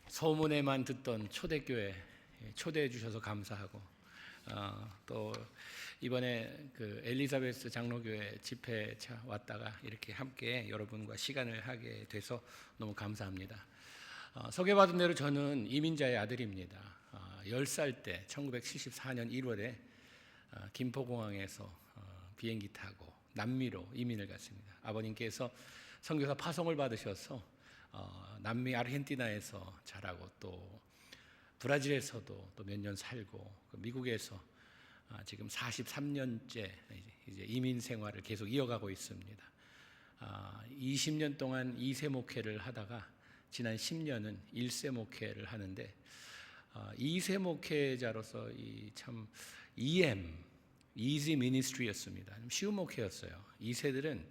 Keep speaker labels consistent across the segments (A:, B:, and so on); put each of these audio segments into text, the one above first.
A: 소문에만 듣던 초대교회 초대해 주셔서 감사하고, 또 이번에 그 엘리자베스 장로교회 집회 왔다가 이렇게 함께 여러분과 시간을 하게 돼서 너무 감사합니다. 소개받은 대로 저는 이민자의 아들입니다. 10살 때 1974년 1월에 김포공항에서 비행기 타고 남미로 이민을 갔습니다. 아버님께서 선교사 파송을 받으셔서 남미 아르헨티나에서 자라고 또 브라질에서도 또 몇 년 살고 미국에서 지금 43년째 이제 이민 생활을 계속 이어가고 있습니다. 20년 동안 2세 목회를 하다가 지난 10년은 1세 목회를 하는데, 2세 목회자로서 참 Easy Ministry였습니다. 쉬운 목회였어요. 2세들은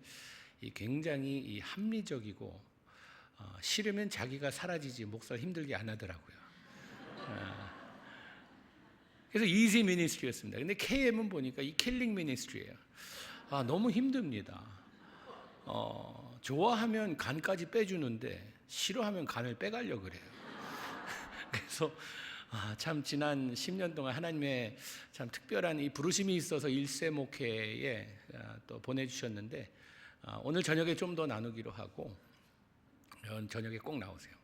A: 굉장히 합리적이고 싫으면 자기가 사라지지 목사를 힘들게 안 하더라고요. 그래서 Easy Ministry였습니다. 근데 KM은 보니까 이 킬링 미니스트리예요. 너무 힘듭니다. 좋아하면 간까지 빼주는데 싫어하면 간을 빼가려고 그래요. 그래서 참 지난 10년 동안 하나님의 참 특별한 이 부르심이 있어서 1세 목회에 또 보내주셨는데, 오늘 저녁에 좀 더 나누기로 하고, 저녁에 꼭 나오세요.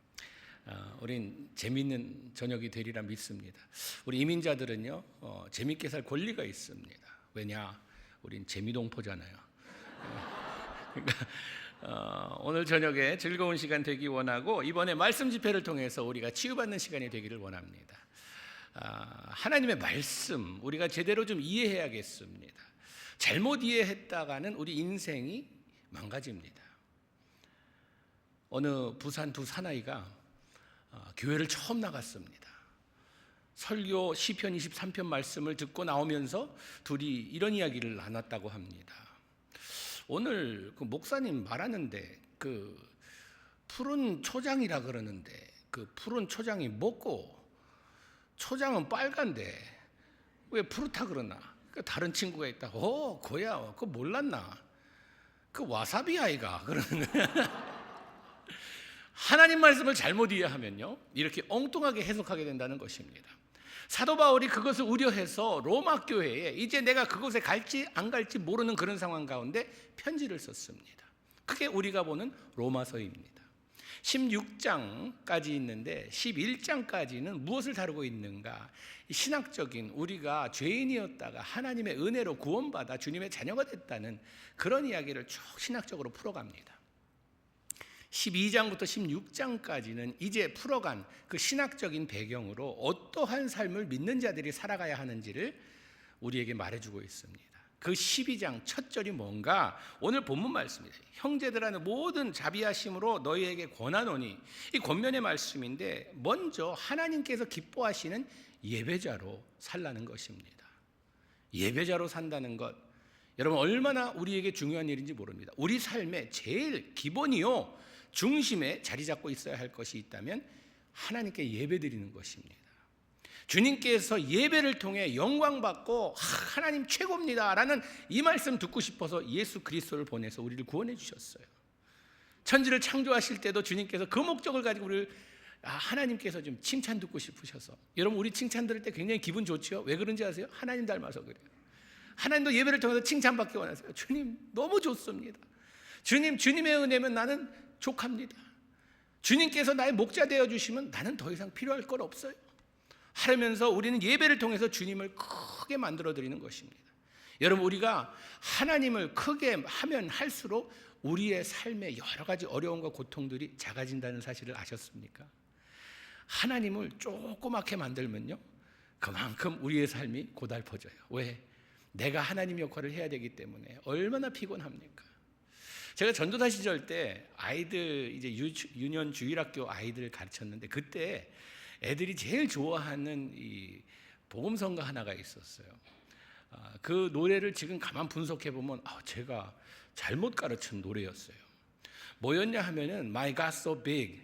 A: 우린 재미있는 저녁이 되리라 믿습니다. 우리 이민자들은요, 재밌게 살 권리가 있습니다. 왜냐? 우린 재미동포잖아요. 그러니까 오늘 저녁에 즐거운 시간 되기 원하고, 이번에 말씀 집회를 통해서 우리가 치유받는 시간이 되기를 원합니다. 하나님의 말씀 우리가 제대로 좀 이해해야겠습니다. 잘못 이해했다가는 우리 인생이 망가집니다. 어느 부산 두 사나이가 교회를 처음 나갔습니다. 설교 시편 23편 말씀을 듣고 나오면서 둘이 이런 이야기를 나눴다고 합니다. 오늘 그 목사님 말하는데 그 푸른 초장이라 그러는데 그 푸른 초장이 뭐고 초장은 빨간데 왜 푸르타 그러나? 그 다른 친구가 있다. 거야 그거 몰랐나? 그 와사비 아이가 그러는 거야. 하나님 말씀을 잘못 이해하면요, 이렇게 엉뚱하게 해석하게 된다는 것입니다. 사도 바울이 그것을 우려해서 로마 교회에 이제 내가 그곳에 갈지 안 갈지 모르는 그런 상황 가운데 편지를 썼습니다. 그게 우리가 보는 로마서입니다. 16장까지 있는데 11장까지는 무엇을 다루고 있는가? 신학적인, 우리가 죄인이었다가 하나님의 은혜로 구원받아 주님의 자녀가 됐다는 그런 이야기를 쭉 신학적으로 풀어갑니다. 12장부터 16장까지는 이제 풀어간 그 신학적인 배경으로 어떠한 삶을 믿는 자들이 살아가야 하는지를 우리에게 말해주고 있습니다. 그 12장 첫 절이 뭔가? 오늘 본문 말씀입니다. 형제들아 모든 자비하심으로 너희에게 권하노니, 이 권면의 말씀인데 먼저 하나님께서 기뻐하시는 예배자로 살라는 것입니다. 예배자로 산다는 것, 여러분 얼마나 우리에게 중요한 일인지 모릅니다. 우리 삶의 제일 기본이요 중심에 자리 잡고 있어야 할 것이 있다면 하나님께 예배드리는 것입니다. 주님께서 예배를 통해 영광받고 하나님 최고입니다 라는 이 말씀 듣고 싶어서 예수 그리스도를 보내서 우리를 구원해 주셨어요. 천지를 창조하실 때도 주님께서 그 목적을 가지고 우리를 하나님께서 좀 칭찬 듣고 싶으셔서, 여러분 우리 칭찬 들을 때 굉장히 기분 좋지요? 왜 그런지 아세요? 하나님 닮아서 그래요. 하나님도 예배를 통해서 칭찬받기 원하세요. 주님 너무 좋습니다. 주님의 은혜면 나는 족합니다. 주님께서 나의 목자 되어주시면 나는 더 이상 필요할 것 없어요 하면서 우리는 예배를 통해서 주님을 크게 만들어드리는 것입니다. 여러분 우리가 하나님을 크게 하면 할수록 우리의 삶에 여러 가지 어려움과 고통들이 작아진다는 사실을 아셨습니까? 하나님을 조그맣게 만들면요 그만큼 우리의 삶이 고달퍼져요. 왜? 내가 하나님 역할을 해야 되기 때문에. 얼마나 피곤합니까? 제가 전도사 시절 때 아이들 이제 유년 주일학교 아이들을 가르쳤는데, 그때 애들이 제일 좋아하는 이 복음성가 하나가 있었어요. 그 노래를 지금 가만 분석해 보면 제가 잘못 가르친 노래였어요. 뭐였냐 하면은 My God So Big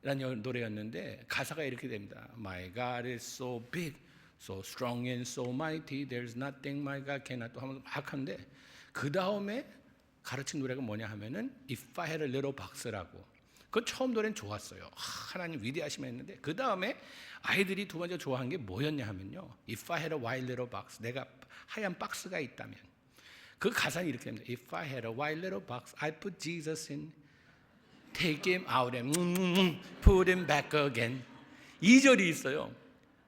A: 라는 노래였는데 가사가 이렇게 됩니다. My God is so big, so strong and so mighty, there's nothing my God cannot do 하면서 막 하는데, 그 다음에 가르친 노래가 뭐냐 하면은 If I had a little box라고, 그건 처음 노래는 좋았어요. 하나님 위대하시면 했는데 그 다음에 아이들이 두 번째 좋아한 게 뭐였냐 하면요, If I had a white little box, 내가 하얀 박스가 있다면, 그 가사는 이렇게 됩니다. If I had a white little box, I put Jesus in, take him out and put him back again. 2절이 있어요.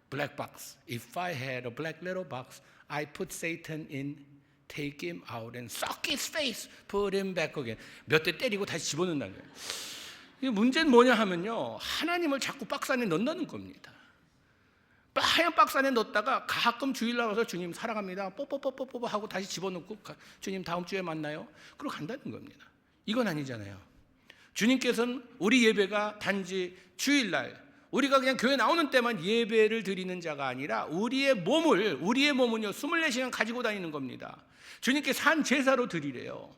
A: Black box. If I had a black little box, I put Satan in, take him out and suck his face, put him back again. 몇 대 때리고 다시 집어넣는다는 거예요. 이 문제는 뭐냐 하면요, 하나님을 자꾸 박스 안에 넣는다는 겁니다. 하얀 박스 안에 넣었다가 가끔 주일 나와서 주님 사랑합니다 뽀뽀뽀뽀뽀 하고 다시 집어넣고 주님 다음 주에 만나요 그러고 간다는 겁니다. 이건 아니잖아요. 주님께서는 우리 예배가 단지 주일날 우리가 그냥 교회 나오는 때만 예배를 드리는 자가 아니라 우리의 몸은요 24시간 가지고 다니는 겁니다. 주님께 산 제사로 드리래요.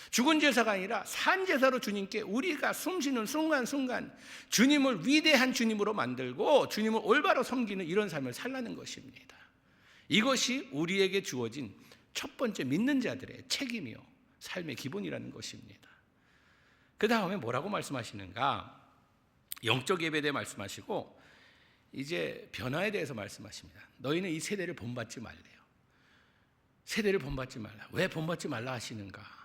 A: 죽은 제사가 아니라 산 제사로 주님께 우리가 숨쉬는 순간순간 주님을 위대한 주님으로 만들고 주님을 올바로 섬기는 이런 삶을 살라는 것입니다. 이것이 우리에게 주어진 첫 번째 믿는 자들의 책임이요 삶의 기본이라는 것입니다. 그 다음에 뭐라고 말씀하시는가? 영적 예배에 대해 말씀하시고 이제 변화에 대해서 말씀하십니다. 너희는 이 세대를 본받지 말래요. 세대를 본받지 말라. 왜 본받지 말라 하시는가?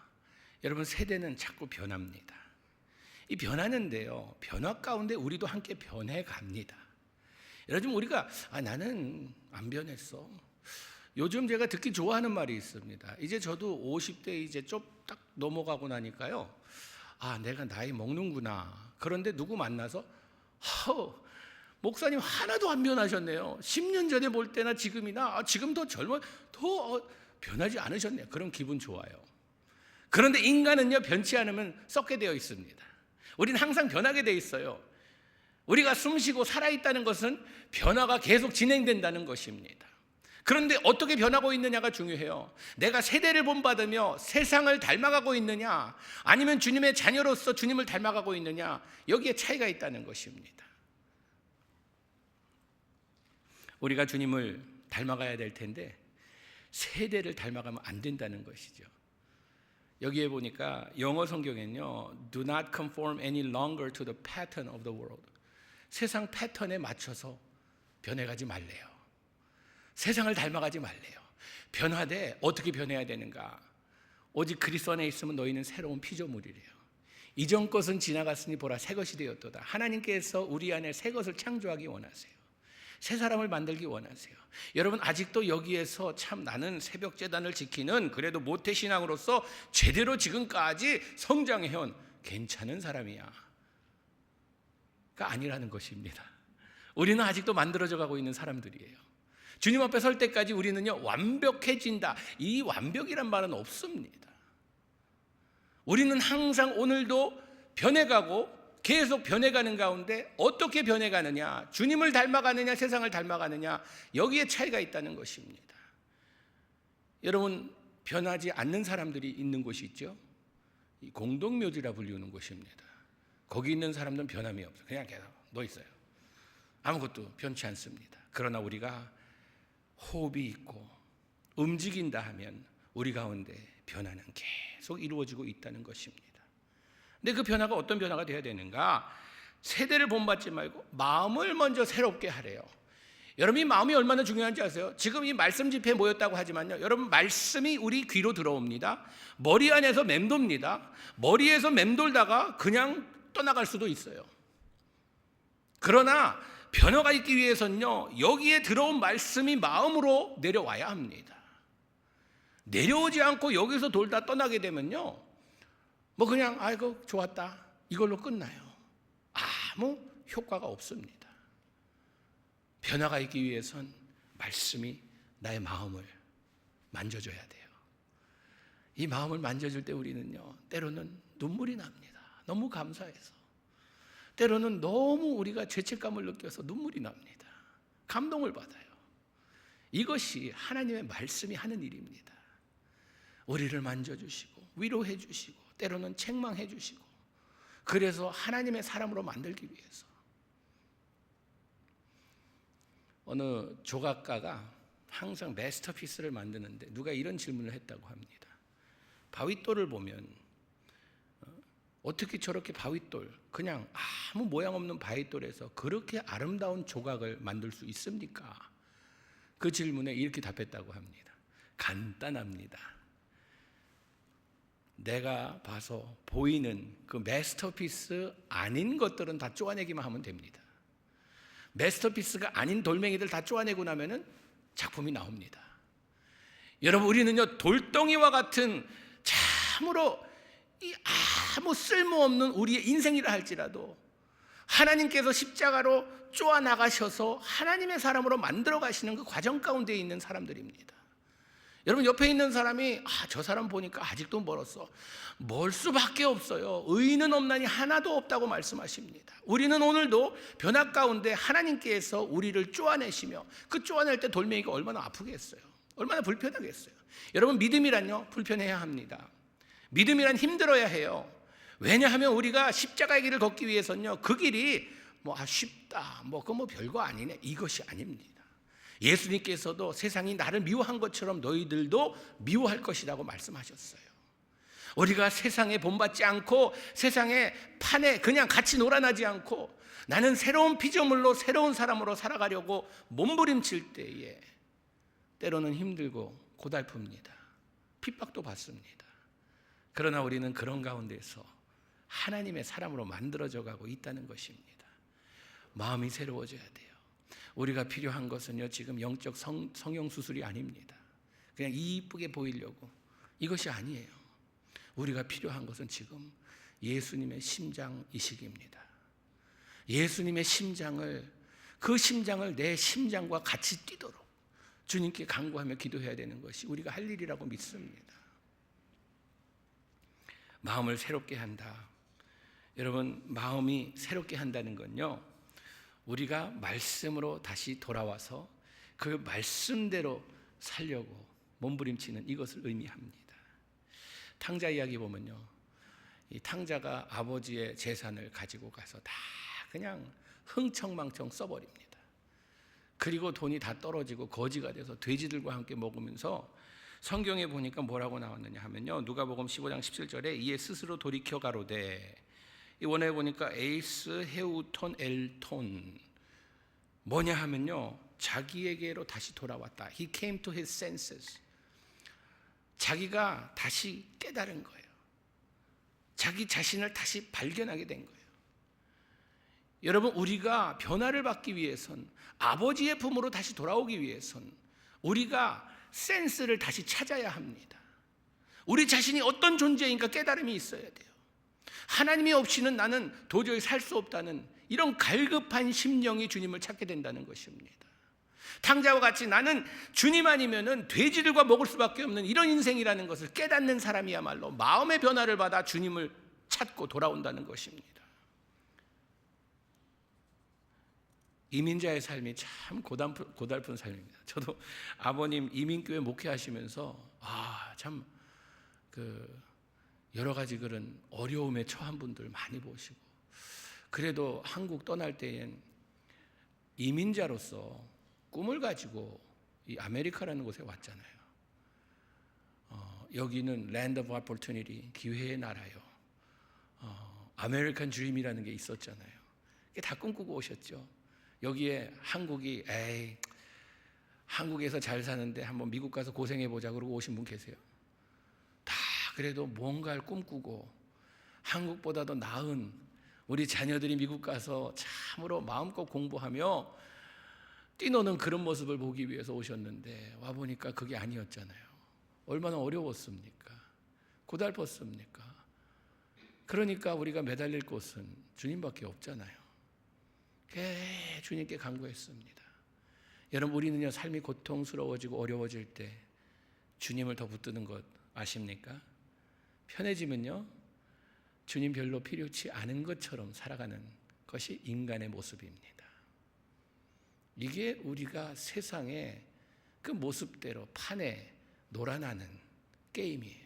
A: 여러분, 세대는 자꾸 변합니다. 이 변하는데요, 변화 가운데 우리도 함께 변해갑니다. 여러분, 우리가 나는 안 변했어. 요즘 제가 듣기 좋아하는 말이 있습니다. 이제 저도 50대 이제 좀 딱 넘어가고 나니까요, 내가 나이 먹는구나. 그런데 누구 만나서 목사님 하나도 안 변하셨네요. 10년 전에 볼 때나 지금이나 지금 더 더 변하지 않으셨네요. 그런 기분 좋아요. 그런데 인간은요 변치 않으면 썩게 되어 있습니다. 우리는 항상 변하게 되어 있어요. 우리가 숨쉬고 살아있다는 것은 변화가 계속 진행된다는 것입니다. 그런데 어떻게 변하고 있느냐가 중요해요. 내가 세대를 본받으며 세상을 닮아가고 있느냐, 아니면 주님의 자녀로서 주님을 닮아가고 있느냐, 여기에 차이가 있다는 것입니다. 우리가 주님을 닮아가야 될 텐데 세대를 닮아가면 안 된다는 것이죠. 여기에 보니까 영어 성경에는요, Do not conform any longer to the pattern of the world. 세상 패턴에 맞춰서 변해가지 말래요. 세상을 닮아가지 말래요. 변화돼. 어떻게 변해야 되는가? 오직 그리스도 안에 있으면 너희는 새로운 피조물이래요. 이전 것은 지나갔으니 보라 새 것이 되었도다. 하나님께서 우리 안에 새 것을 창조하기 원하세요. 새 사람을 만들기 원하세요. 여러분, 아직도 여기에서 참 나는 새벽 제단을 지키는 그래도 모태신앙으로서 제대로 지금까지 성장해온 괜찮은 사람이야 가 아니라는 것입니다. 우리는 아직도 만들어져 가고 있는 사람들이에요. 주님 앞에 설 때까지 우리는요 완벽해진다, 이 완벽이란 말은 없습니다. 우리는 항상 오늘도 변해가고 계속 변해가는 가운데 어떻게 변해가느냐, 주님을 닮아가느냐 세상을 닮아가느냐, 여기에 차이가 있다는 것입니다. 여러분, 변하지 않는 사람들이 있는 곳이 있죠. 이 공동묘지라 불리우는 곳입니다. 거기 있는 사람들은 변함이 없어요. 그냥 계속 놓여 있어요. 아무것도 변치 않습니다. 그러나 우리가 호흡이 있고 움직인다 하면 우리 가운데 변화는 계속 이루어지고 있다는 것입니다. 근데 그 변화가 어떤 변화가 되어야 되는가? 세대를 본받지 말고 마음을 먼저 새롭게 하래요. 여러분, 이 마음이 얼마나 중요한지 아세요? 지금 이 말씀 집회에 모였다고 하지만요, 여러분, 말씀이 우리 귀로 들어옵니다. 머리 안에서 맴돕니다. 머리에서 맴돌다가 그냥 떠나갈 수도 있어요. 그러나 변화가 있기 위해서는요, 여기에 들어온 말씀이 마음으로 내려와야 합니다. 내려오지 않고 여기서 돌다 떠나게 되면요, 그냥 아이고 좋았다 이걸로 끝나요. 아무 효과가 없습니다. 변화가 있기 위해선 말씀이 나의 마음을 만져줘야 돼요. 이 마음을 만져줄 때 우리는요 때로는 눈물이 납니다. 너무 감사해서. 때로는 너무 우리가 죄책감을 느껴서 눈물이 납니다. 감동을 받아요. 이것이 하나님의 말씀이 하는 일입니다. 우리를 만져주시고 위로해 주시고 때로는 책망해 주시고, 그래서 하나님의 사람으로 만들기 위해서. 어느 조각가가 항상 마스터피스를 만드는데 누가 이런 질문을 했다고 합니다. 바위돌을 보면 어떻게 저렇게 바윗돌, 그냥 아무 모양 없는 바윗돌에서 그렇게 아름다운 조각을 만들 수 있습니까? 그 질문에 이렇게 답했다고 합니다. 간단합니다. 내가 봐서 보이는 그 마스터피스 아닌 것들은 다 쪼아내기만 하면 됩니다. 마스터피스가 아닌 돌멩이들 다 쪼아내고 나면은 작품이 나옵니다. 여러분, 우리는요, 돌덩이와 같은 참으로 아무 쓸모없는 우리의 인생이라 할지라도 하나님께서 십자가로 쪼아 나가셔서 하나님의 사람으로 만들어 가시는 그 과정 가운데 있는 사람들입니다. 여러분, 옆에 있는 사람이 저 사람 보니까 아직도 멀었어. 멀 수밖에 없어요. 의인은 없나니 하나도 없다고 말씀하십니다. 우리는 오늘도 변화 가운데 하나님께서 우리를 쪼아내시며 그 쪼아낼 때 돌멩이가 얼마나 아프겠어요. 얼마나 불편하겠어요. 여러분, 믿음이란요, 불편해야 합니다. 믿음이란 힘들어야 해요. 왜냐하면 우리가 십자가의 길을 걷기 위해서는요, 그 길이 쉽다, 그거 별거 아니네, 이것이 아닙니다. 예수님께서도 세상이 나를 미워한 것처럼 너희들도 미워할 것이라고 말씀하셨어요. 우리가 세상에 본받지 않고 세상의 판에 그냥 같이 놀아나지 않고 나는 새로운 피조물로 새로운 사람으로 살아가려고 몸부림칠 때에 때로는 힘들고 고달픕니다. 핍박도 받습니다. 그러나 우리는 그런 가운데서 하나님의 사람으로 만들어져 가고 있다는 것입니다. 마음이 새로워져야 돼요. 우리가 필요한 것은요, 지금 영적 성형수술이 아닙니다. 그냥 이쁘게 보이려고, 이것이 아니에요. 우리가 필요한 것은 지금 예수님의 심장이식입니다. 예수님의 심장을, 그 심장을 내 심장과 같이 뛰도록 주님께 간구하며 기도해야 되는 것이 우리가 할 일이라고 믿습니다. 마음을 새롭게 한다. 여러분, 마음이 새롭게 한다는 건요, 우리가 말씀으로 다시 돌아와서 그 말씀대로 살려고 몸부림치는 이것을 의미합니다. 탕자 이야기 보면요, 이 탕자가 아버지의 재산을 가지고 가서 다 그냥 흥청망청 써버립니다. 그리고 돈이 다 떨어지고 거지가 돼서 돼지들과 함께 먹으면서, 성경에 보니까 뭐라고 나왔느냐 하면요, 누가복음 15장 17절에 이에 스스로 돌이켜 가로되, 이 원어에 보니까 에이스 헤우톤 엘톤, 뭐냐 하면요, 자기에게로 다시 돌아왔다. He came to his senses. 자기가 다시 깨달은 거예요. 자기 자신을 다시 발견하게 된 거예요. 여러분, 우리가 변화를 받기 위해선, 아버지의 품으로 다시 돌아오기 위해선 우리가 센스를 다시 찾아야 합니다. 우리 자신이 어떤 존재인가 깨달음이 있어야 돼요. 하나님이 없이는 나는 도저히 살 수 없다는 이런 갈급한 심령이 주님을 찾게 된다는 것입니다. 탕자와 같이 나는 주님 아니면은 돼지들과 먹을 수밖에 없는 이런 인생이라는 것을 깨닫는 사람이야말로 마음의 변화를 받아 주님을 찾고 돌아온다는 것입니다. 이민자의 삶이 참 고달픈 삶입니다. 저도 아버님 이민교회 목회하시면서 참 여러 가지 그런 어려움에 처한 분들 많이 보시고, 그래도 한국 떠날 때엔 이민자로서 꿈을 가지고 이 아메리카라는 곳에 왔잖아요. 여기는 Land of Opportunity, 기회의 나라요. 아메리칸 드림이라는 게 있었잖아요. 그게 다 꿈꾸고 오셨죠. 여기에 한국이 한국에서 잘 사는데 한번 미국 가서 고생해보자 그러고 오신 분 계세요? 다 그래도 뭔가를 꿈꾸고 한국보다도 나은 우리 자녀들이 미국 가서 참으로 마음껏 공부하며 뛰노는 그런 모습을 보기 위해서 오셨는데 와보니까 그게 아니었잖아요. 얼마나 어려웠습니까? 고달팠습니까? 그러니까 우리가 매달릴 곳은 주님밖에 없잖아요. 주님께 간구했습니다. 여러분, 우리는요, 삶이 고통스러워지고 어려워질 때 주님을 더 붙드는 것 아십니까? 편해지면요, 주님 별로 필요치 않은 것처럼 살아가는 것이 인간의 모습입니다. 이게 우리가 세상의 그 모습대로 판에 놀아나는 게임이에요.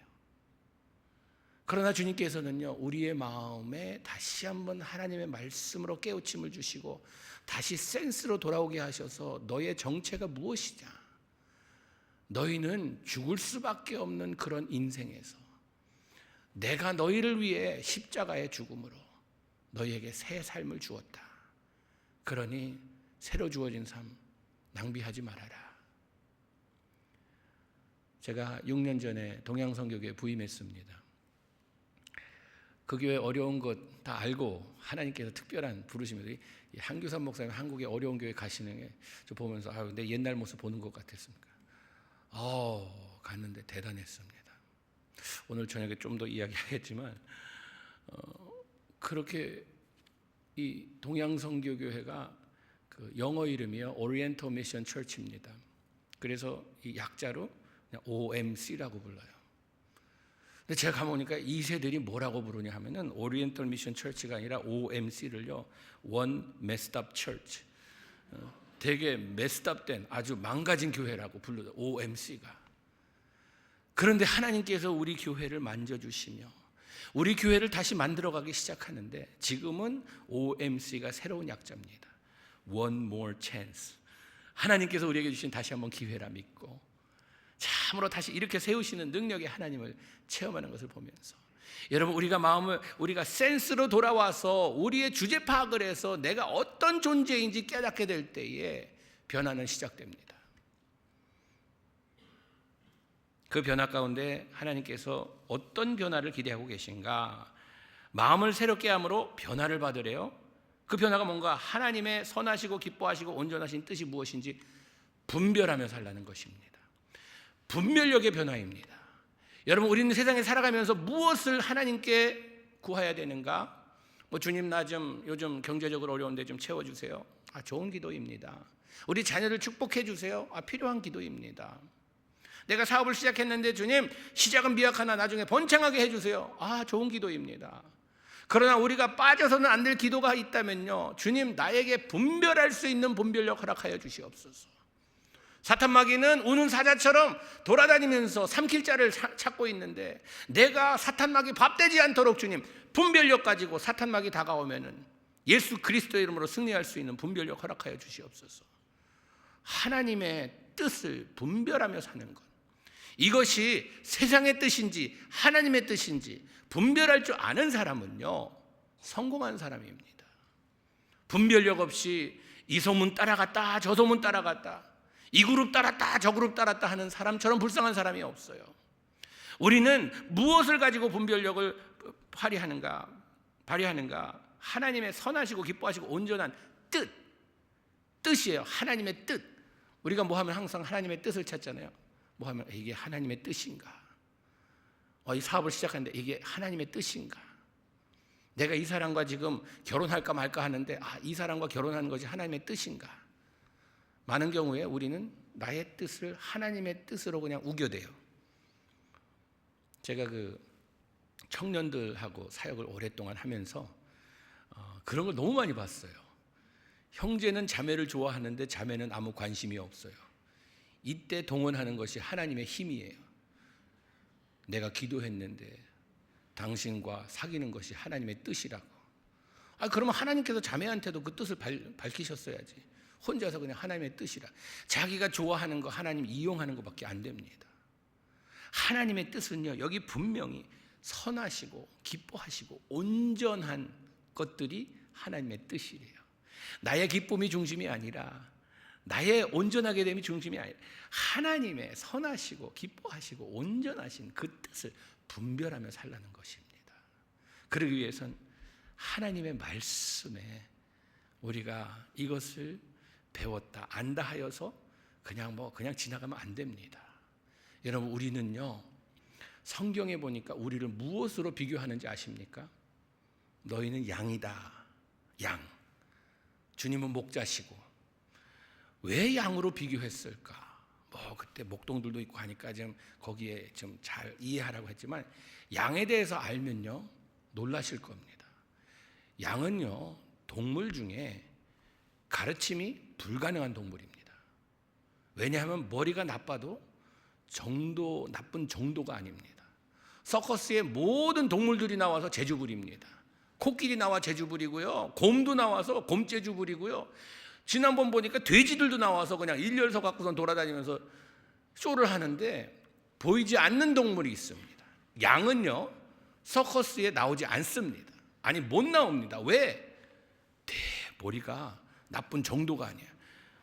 A: 그러나 주님께서는요, 우리의 마음에 다시 한번 하나님의 말씀으로 깨우침을 주시고 다시 센스로 돌아오게 하셔서 너의 정체가 무엇이냐, 너희는 죽을 수밖에 없는 그런 인생에서 내가 너희를 위해 십자가의 죽음으로 너희에게 새 삶을 주었다. 그러니 새로 주어진 삶 낭비하지 말아라. 제가 6년 전에 동양선교교에 부임했습니다. 그 교회 어려운 것 다 알고 하나님께서 특별한 부르심을, 한규삼 목사님 한국의 어려운 교회 가시는 게 저 보면서 내 옛날 모습 보는 것 같았습니까? 갔는데 대단했습니다. 오늘 저녁에 좀 더 이야기하겠지만 그렇게 이 동양선교교회가 그 영어 이름이요 Oriental Mission Church입니다. 그래서 이 약자로 그냥 OMC라고 불러요. 근데 제가 가보니까 2세들이 뭐라고 부르냐 하면은 Oriental Mission Church가 아니라 OMC를요 One Messed Up Church, 되게 messed up 된 아주 망가진 교회라고 불러요. OMC가. 그런데 하나님께서 우리 교회를 만져주시며 우리 교회를 다시 만들어가기 시작하는데 지금은 OMC가 새로운 약자입니다. One more chance. 하나님께서 우리에게 주신 다시 한번 기회라 믿고 참으로 다시 이렇게 세우시는 능력의 하나님을 체험하는 것을 보면서, 여러분 우리가 센스로 돌아와서 우리의 주제 파악을 해서 내가 어떤 존재인지 깨닫게 될 때에 변화는 시작됩니다. 그 변화 가운데 하나님께서 어떤 변화를 기대하고 계신가? 마음을 새롭게 함으로 변화를 받으래요. 그 변화가 뭔가 하나님의 선하시고 기뻐하시고 온전하신 뜻이 무엇인지 분별하며 살라는 것입니다. 분별력의 변화입니다. 여러분 우리는 세상에 살아가면서 무엇을 하나님께 구해야 되는가? 주님 나 좀 요즘 경제적으로 어려운데 좀 채워주세요. 좋은 기도입니다. 우리 자녀를 축복해 주세요. 필요한 기도입니다. 내가 사업을 시작했는데 주님 시작은 미약하나 나중에 번창하게 해주세요. 좋은 기도입니다. 그러나 우리가 빠져서는 안 될 기도가 있다면요, 주님 나에게 분별할 수 있는 분별력 허락하여 주시옵소서. 사탄마귀는 우는 사자처럼 돌아다니면서 삼킬 자를 찾고 있는데 내가 사탄마귀 밥 되지 않도록 주님 분별력 가지고 사탄마귀 다가오면은 예수 그리스도의 이름으로 승리할 수 있는 분별력 허락하여 주시옵소서. 하나님의 뜻을 분별하며 사는 것, 이것이 세상의 뜻인지 하나님의 뜻인지 분별할 줄 아는 사람은요 성공한 사람입니다. 분별력 없이 이 소문 따라갔다 저 소문 따라갔다, 이 그룹 따랐다 저 그룹 따랐다 하는 사람처럼 불쌍한 사람이 없어요. 우리는 무엇을 가지고 분별력을 발휘하는가? 하나님의 선하시고 기뻐하시고 온전한 뜻이에요. 하나님의 뜻. 우리가 뭐 하면 항상 하나님의 뜻을 찾잖아요. 뭐 하면 이게 하나님의 뜻인가? 이 사업을 시작하는데 이게 하나님의 뜻인가? 내가 이 사람과 지금 결혼할까 말까 하는데 이 사람과 결혼하는 것이 하나님의 뜻인가? 많은 경우에 우리는 나의 뜻을 하나님의 뜻으로 그냥 우겨대요. 제가 그 청년들하고 사역을 오랫동안 하면서 그런 걸 너무 많이 봤어요. 형제는 자매를 좋아하는데 자매는 아무 관심이 없어요. 이때 동원하는 것이 하나님의 힘이에요. 내가 기도했는데 당신과 사귀는 것이 하나님의 뜻이라고. 그러면 하나님께서 자매한테도 그 뜻을 밝히셨어야지. 혼자서 그냥 하나님의 뜻이라 자기가 좋아하는 거 하나님 이용하는 것밖에 안 됩니다. 하나님의 뜻은요 여기 분명히 선하시고 기뻐하시고 온전한 것들이 하나님의 뜻이래요. 나의 기쁨이 중심이 아니라, 나의 온전하게 됨이 중심이 아니라 하나님의 선하시고 기뻐하시고 온전하신 그 뜻을 분별하며 살라는 것입니다. 그러기 위해선 하나님의 말씀에 우리가 이것을 배웠다 안다 하여서 그냥 지나가면 안 됩니다. 여러분 우리는요 성경에 보니까 우리를 무엇으로 비교하는지 아십니까? 너희는 양이다. 양. 주님은 목자시고. 왜 양으로 비교했을까? 그때 목동들도 있고 하니까 좀 거기에 좀 잘 이해하라고 했지만 양에 대해서 알면요 놀라실 겁니다. 양은요 동물 중에 가르침이 불가능한 동물입니다. 왜냐하면 머리가 나빠도 나쁜 정도가 아닙니다. 서커스에 모든 동물들이 나와서 재주 부립니다. 코끼리 나와 재주 부리고요, 곰도 나와서 곰재주 부리고요, 지난번 보니까 돼지들도 나와서 그냥 일렬서 갖고선 돌아다니면서 쇼를 하는데 보이지 않는 동물이 있습니다. 양은요 서커스에 나오지 않습니다. 아니 못 나옵니다. 왜? 머리가 나쁜 정도가 아니야.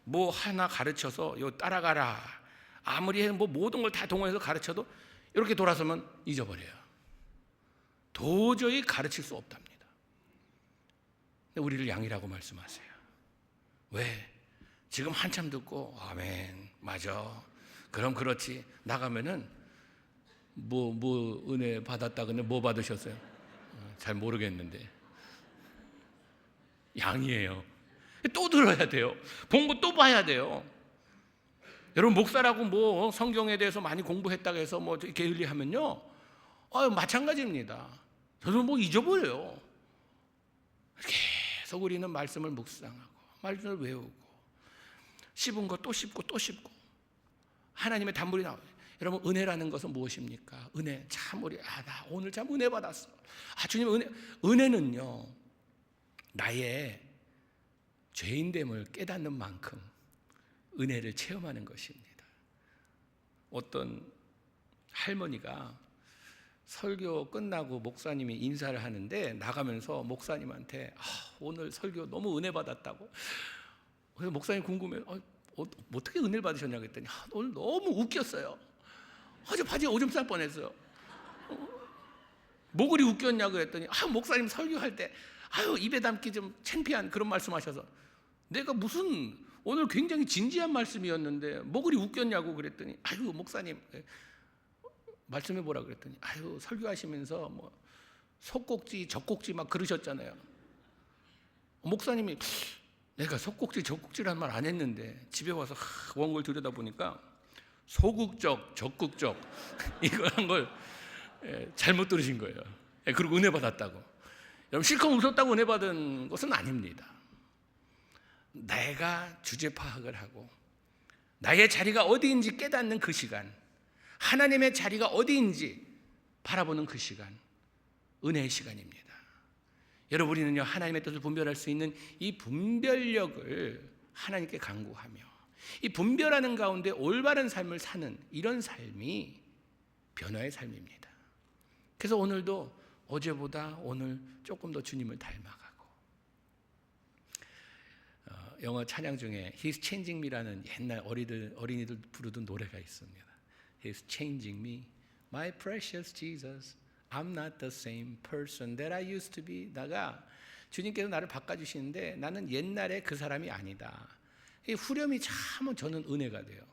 A: 뭐 하나 가르쳐서 요 따라가라. 아무리 뭐 모든 걸 다 동원해서 가르쳐도 이렇게 돌아서면 잊어버려요. 도저히 가르칠 수 없답니다. 근데 우리를 양이라고 말씀하세요. 왜? 지금 한참 듣고 아멘 맞아 그럼 그렇지 나가면은 뭐 은혜 받았다 근데 뭐 받으셨어요? 잘 모르겠는데 양이에요. 또 들어야 돼요. 본 거 또 봐야 돼요. 여러분 목사라고 뭐 성경에 대해서 많이 공부했다고 해서 뭐 게을리하면요 마찬가지입니다. 저도 뭐 잊어버려요. 계속 우리는 말씀을 묵상하고 말씀을 외우고 씹은 거 또 씹고 또 씹고 하나님의 단물이 나와요. 여러분 은혜라는 것은 무엇입니까? 은혜 참 우리 나 오늘 참 은혜 받았어. 주님 은혜는요 나의 죄인됨을 깨닫는 만큼 은혜를 체험하는 것입니다. 어떤 할머니가 설교 끝나고 목사님이 인사를 하는데 나가면서 목사님한테 오늘 설교 너무 은혜 받았다고. 그래서 목사님 궁금해요. 어떻게 은혜를 받으셨냐고 했더니 오늘 너무 웃겼어요. 어제 바지에 오줌 쌀 뻔했어요. 뭐 그리 웃겼냐고 했더니 목사님 설교할 때 입에 담기 좀 창피한 그런 말씀하셔서 내가 무슨 오늘 굉장히 진지한 말씀이었는데 뭐 그리 웃겼냐고 그랬더니 목사님 말씀해 보라 그랬더니 설교하시면서 뭐 속꼭지 젖꼭지 막 그러셨잖아요. 목사님이 내가 속꼭지 젖꼭지라는 말 안 했는데 집에 와서 원고를 들여다보니까 소극적 적극적 이걸 한 걸 잘못 들으신 거예요. 그리고 은혜 받았다고. 여러분 실컷 웃었다고 은혜 받은 것은 아닙니다. 내가 주제 파악을 하고 나의 자리가 어디인지 깨닫는 그 시간, 하나님의 자리가 어디인지 바라보는 그 시간, 은혜의 시간입니다. 여러분 우리는요 하나님의 뜻을 분별할 수 있는 이 분별력을 하나님께 간구하며 이 분별하는 가운데 올바른 삶을 사는 이런 삶이 변화의 삶입니다. 그래서 오늘도 어제보다 오늘 조금 더 주님을 닮아가고 영어 찬양 중에 He's Changing Me라는 옛날 어린이들 부르던 노래가 있습니다. He's changing me, my precious Jesus. I'm not the same person that I used to be. 주님께서 나를 바꿔주시는데 나는 옛날에 그 사람이 아니다. 이 후렴이 참 저는 은혜가 돼요.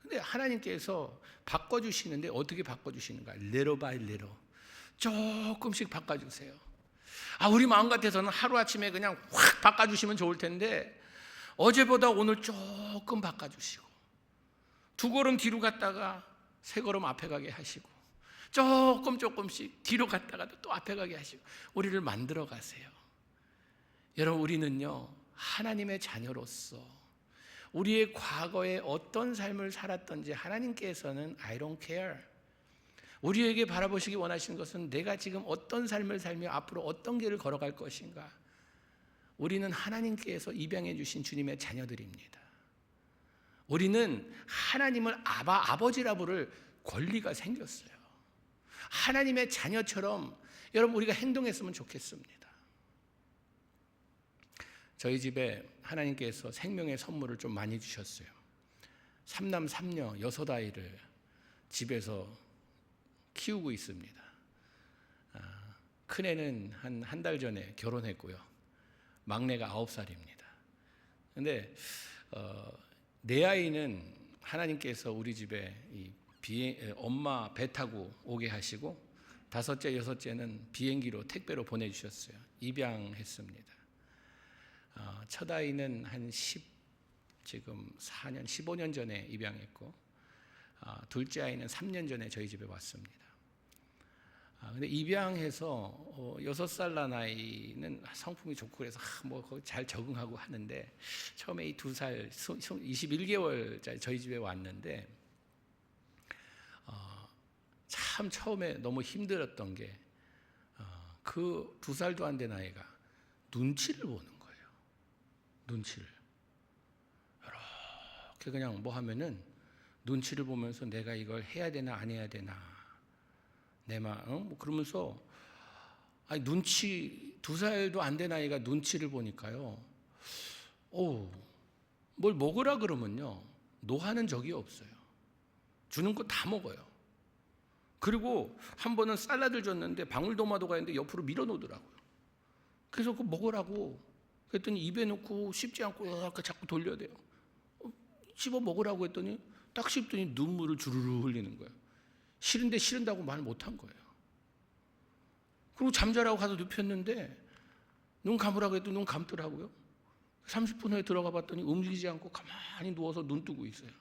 A: 근데 하나님께서 바꿔주시는데 어떻게 바꿔주시는가? Little by little. 조금씩 바꿔주세요. 우리 마음 같아서는 하루아침에 그냥 확 바꿔주시면 좋을 텐데 어제보다 오늘 조금 바꿔주시고 두 걸음 뒤로 갔다가 세 걸음 앞에 가게 하시고 조금씩 뒤로 갔다가도 또 앞에 가게 하시고 우리를 만들어 가세요. 여러분 우리는요 하나님의 자녀로서 우리의 과거에 어떤 삶을 살았던지 하나님께서는 I don't care. 우리에게 바라보시기 원하시는 것은 내가 지금 어떤 삶을 살며 앞으로 어떤 길을 걸어갈 것인가. 우리는 하나님께서 입양해 주신 주님의 자녀들입니다. 우리는 하나님을 아버지라 부를 권리가 생겼어요. 하나님의 자녀처럼 여러분 우리가 행동했으면 좋겠습니다. 저희 집에 하나님께서 생명의 선물을 좀 많이 주셨어요. 3남 3녀 6아이를 집에서 키우고 있습니다. 큰애는 한 달 전에 결혼했고요. 막내가 9살입니다. 근데 네 아이는 하나님께서 우리 집에 엄마 배 타고 오게 하시고 5째, 6째는 비행기로 택배로 보내주셨어요. 입양했습니다. 첫 아이는 지금 4년, 15년 전에 입양했고 둘째 아이는 3년 전에 저희 집에 왔습니다. 근데 입양해서 6살 난 아이는 성품이 좋고 그래서 잘 적응하고 하는데 처음에 이 2살 21개월짜리 저희 집에 왔는데 참 처음에 너무 힘들었던 게 그 2살도 안 된 아이가 눈치를 보는 거예요. 눈치를 이렇게 그냥 뭐 하면은 눈치를 보면서 내가 이걸 해야 되나 안 해야 되나 뭐 그러면서 아니 눈치 2살도 안 된 아이가 눈치를 보니까요. 뭘 먹으라 그러면요. 노하는 적이 없어요. 주는 거 다 먹어요. 그리고 한 번은 샐러드를 줬는데 방울토마토가 있는데 옆으로 밀어놓더라고요. 그래서 그거 먹으라고 그랬더니 입에 넣고 씹지 않고 이렇게 자꾸 돌려야 돼요. 씹어 먹으라고 했더니 딱 씹더니 눈물을 주르르 흘리는 거예요. 싫은데 싫은다고 말 못한 거예요. 그리고 잠자라고 가서 눕혔는데 눈 감으라고 했더니 눈 감더라고요. 30분 후에 들어가 봤더니 움직이지 않고 가만히 누워서 눈 뜨고 있어요.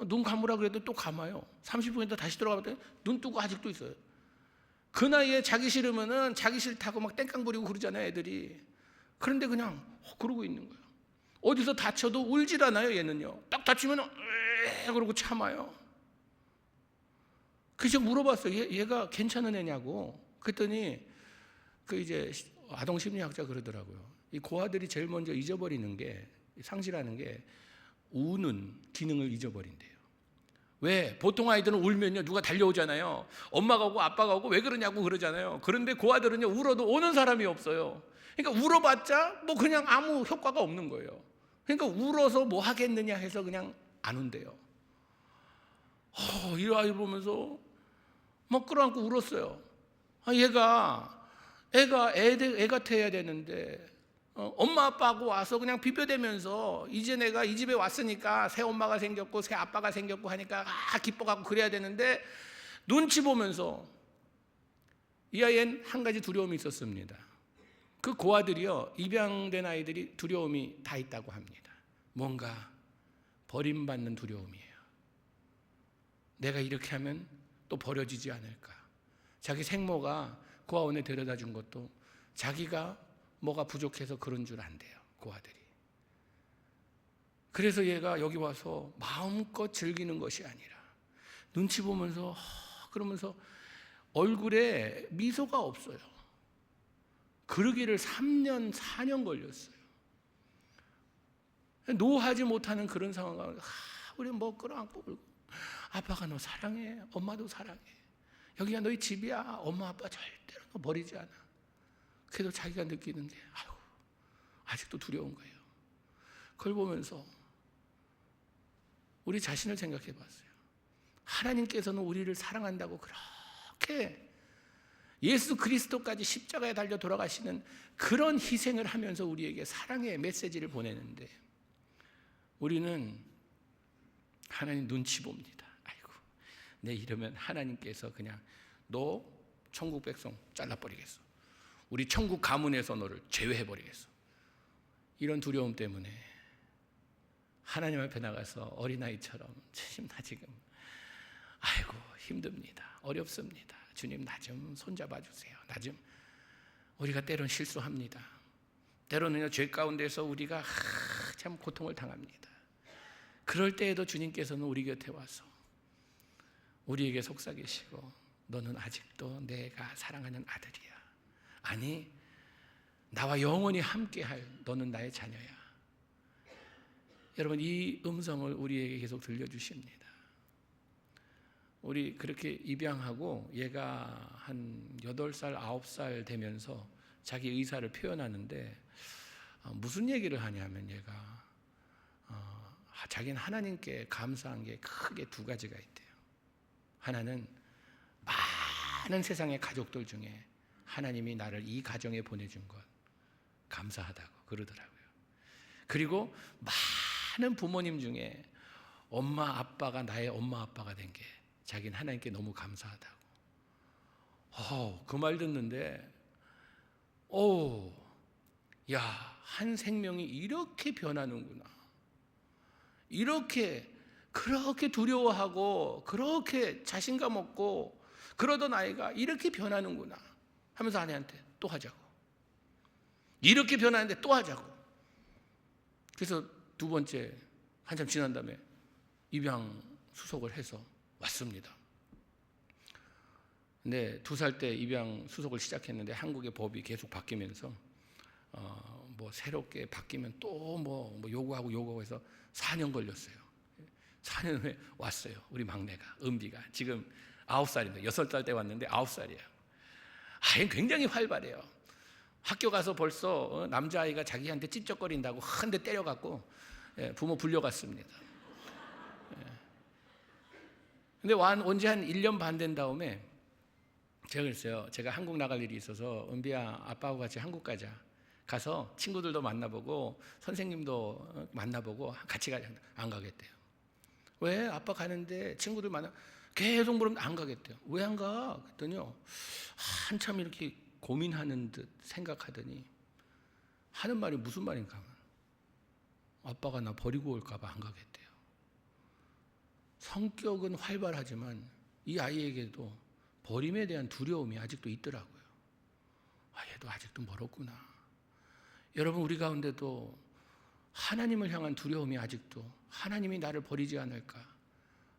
A: 눈 감으라고 그래도 또 감아요. 30분 있다 다시 들어가 봤더니 눈 뜨고 아직도 있어요. 그 나이에 자기 싫으면은 자기 싫다고 막 땡깡 부리고 그러잖아요, 애들이. 그런데 그냥 그러고 있는 거예요. 어디서 다쳐도 울질 않아요, 얘는요. 딱 다치면 그러고 참아요. 그래서 물어봤어요. 얘가 괜찮은 애냐고. 그랬더니 그 이제 아동 심리학자 그러더라고요. 이 고아들이 제일 먼저 잊어버리는 게, 상실하는 게 우는 기능을 잊어버린대요. 왜? 보통 아이들은 울면요 누가 달려오잖아요. 엄마가 오고 아빠가 오고 왜 그러냐고 그러잖아요. 그런데 고아들은요 울어도 오는 사람이 없어요. 그러니까 울어봤자 뭐 그냥 아무 효과가 없는 거예요. 그러니까 울어서 뭐 하겠느냐 해서 그냥 안 운대요. 이 아이 보면서 막 끌어안고 울었어요. 애가 애 같아야 되는데 엄마 아빠하고 와서 그냥 비벼대면서 이제 내가 이 집에 왔으니까 새 엄마가 생겼고 새 아빠가 생겼고 하니까 기뻐갖고 그래야 되는데 눈치 보면서 이 아이엔 한 가지 두려움이 있었습니다. 그 고아들이요 입양된 아이들이 두려움이 다 있다고 합니다. 뭔가 버림받는 두려움이에요. 내가 이렇게 하면 또 버려지지 않을까. 자기 생모가 고아원에 데려다 준 것도 자기가 뭐가 부족해서 그런 줄 안대요, 고아들이. 그래서 얘가 여기 와서 마음껏 즐기는 것이 아니라 눈치 보면서 그러면서 얼굴에 미소가 없어요. 그러기를 3년, 4년 걸렸어요. 노하지 못하는 그런 상황 가운데 우리 뭐 끌어안고 울고 아빠가 너 사랑해, 엄마도 사랑해. 여기가 너희 집이야. 엄마 아빠 절대로 너 버리지 않아. 그래도 자기가 느끼는 게 아직도 두려운 거예요. 그걸 보면서 우리 자신을 생각해 봤어요. 하나님께서는 우리를 사랑한다고 그렇게 예수 그리스도까지 십자가에 달려 돌아가시는 그런 희생을 하면서 우리에게 사랑의 메시지를 보내는데 우리는 하나님 눈치 봅니다. 내 이러면 하나님께서 그냥 너 천국 백성 잘라버리겠어. 우리 천국 가문에서 너를 제외해버리겠어. 이런 두려움 때문에 하나님 앞에 나가서 어린아이처럼 주님 나 지금 힘듭니다. 어렵습니다. 주님 나 좀 손잡아 주세요. 나 좀 우리가 때론 실수합니다. 때로는요 죄 가운데서 우리가 참 고통을 당합니다. 그럴 때에도 주님께서는 우리 곁에 와서 우리에게 속삭이시고 너는 아직도 내가 사랑하는 아들이야. 아니 나와 영원히 함께할 너는 나의 자녀야. 여러분 이 음성을 우리에게 계속 들려주십니다. 우리 그렇게 입양하고 얘가 한 8살, 9살 되면서 자기 의사를 표현하는데 무슨 얘기를 하냐면 얘가 자기는 하나님께 감사한 게 크게 2가지가 있대요. 하나는 많은 세상의 가족들 중에 하나님이 나를 이 가정에 보내준 것 감사하다고 그러더라고요. 그리고 많은 부모님 중에 엄마 아빠가 나의 엄마 아빠가 된 게 자기는 하나님께 너무 감사하다고. 그 말 듣는데 한 생명이 이렇게 변하는구나. 그렇게 두려워하고 그렇게 자신감 없고 그러던 아이가 이렇게 변하는구나 하면서 아내한테 또 하자고. 이렇게 변하는데 또 하자고. 그래서 2번째 한참 지난 다음에 입양 수속을 해서 왔습니다. 근데 2살 때 입양 수속을 시작했는데 한국의 법이 계속 바뀌면서 뭐 새롭게 바뀌면 또 뭐 요구하고 해서 4년 걸렸어요. 4년 후에 왔어요. 우리 막내가 은비가 지금 9살입니다. 6살 때 왔는데 9살이에요. 아이 굉장히 활발해요. 학교 가서 벌써 남자아이가 자기한테 찝쩍거린다고 한 대 때려갖고 부모 불려갔습니다. 근데 온 지 한 1년 반 된 다음에 제가 그랬어요. 제가 한국 나갈 일이 있어서 은비야 아빠하고 같이 한국 가자. 가서 친구들도 만나보고 선생님도 만나보고 같이 가자. 안 가겠대요. 왜? 아빠 가는데 친구들 만나 계속 물으면 안 가겠대요. 왜 안 가? 그랬더니요. 한참 이렇게 고민하는 듯 생각하더니 하는 말이 무슨 말인가? 아빠가 나 버리고 올까 봐 안 가겠대요. 성격은 활발하지만 이 아이에게도 버림에 대한 두려움이 아직도 있더라고요. 얘도 아직도 멀었구나. 여러분 우리 가운데도 하나님을 향한 두려움이 아직도 하나님이 나를 버리지 않을까?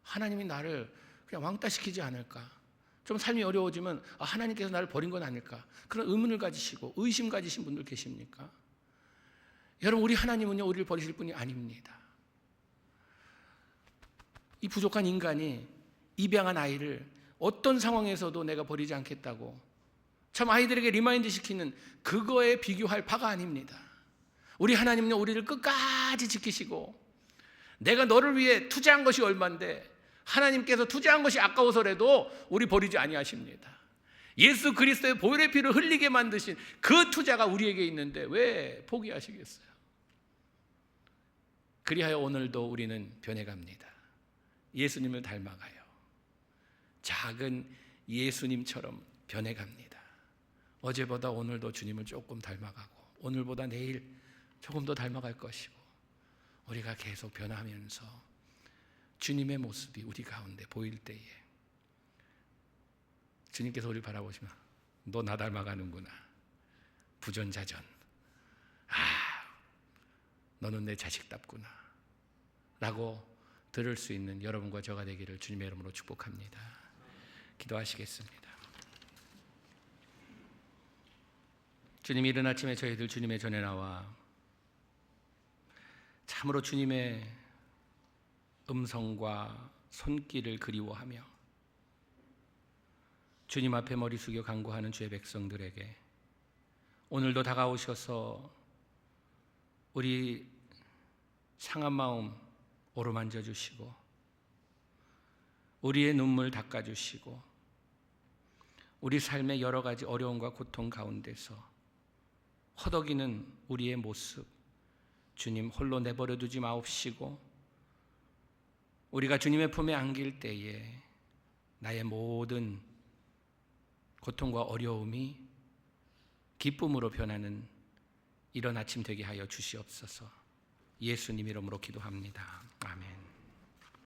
A: 하나님이 나를 그냥 왕따시키지 않을까? 좀 삶이 어려워지면 하나님께서 나를 버린 건 아닐까? 그런 의문을 가지시고 의심 가지신 분들 계십니까? 여러분 우리 하나님은요 우리를 버리실 분이 아닙니다. 이 부족한 인간이 입양한 아이를 어떤 상황에서도 내가 버리지 않겠다고 참 아이들에게 리마인드 시키는 그거에 비교할 바가 아닙니다. 우리 하나님은요 우리를 끝까지 지키시고 내가 너를 위해 투자한 것이 얼만데 하나님께서 투자한 것이 아까워서라도 우리 버리지 아니하십니다. 예수 그리스도의 보혈의 피를 흘리게 만드신 그 투자가 우리에게 있는데 왜 포기하시겠어요? 그리하여 오늘도 우리는 변해갑니다. 예수님을 닮아가요. 작은 예수님처럼 변해갑니다. 어제보다 오늘도 주님을 조금 닮아가고 오늘보다 내일 조금 더 닮아갈 것이고 우리가 계속 변하면서 주님의 모습이 우리 가운데 보일 때에 주님께서 우리를 바라보시면 너 나 닮아가는구나. 부전자전. 너는 내 자식답구나. 라고 들을 수 있는 여러분과 저가 되기를 주님의 이름으로 축복합니다. 기도하시겠습니다. 주님 이른 아침에 저희들 주님의 전에 나와 참으로 주님의 음성과 손길을 그리워하며 주님 앞에 머리 숙여 간구하는 주의 백성들에게 오늘도 다가오셔서 우리 상한 마음 어루만져 주시고 우리의 눈물 닦아주시고 우리 삶의 여러 가지 어려움과 고통 가운데서 허덕이는 우리의 모습 주님 홀로 내버려 두지 마옵시고 우리가 주님의 품에 안길 때에 나의 모든 고통과 어려움이 기쁨으로 변하는 이런 아침 되게 하여 주시옵소서. 예수님 이름으로 기도합니다. 아멘.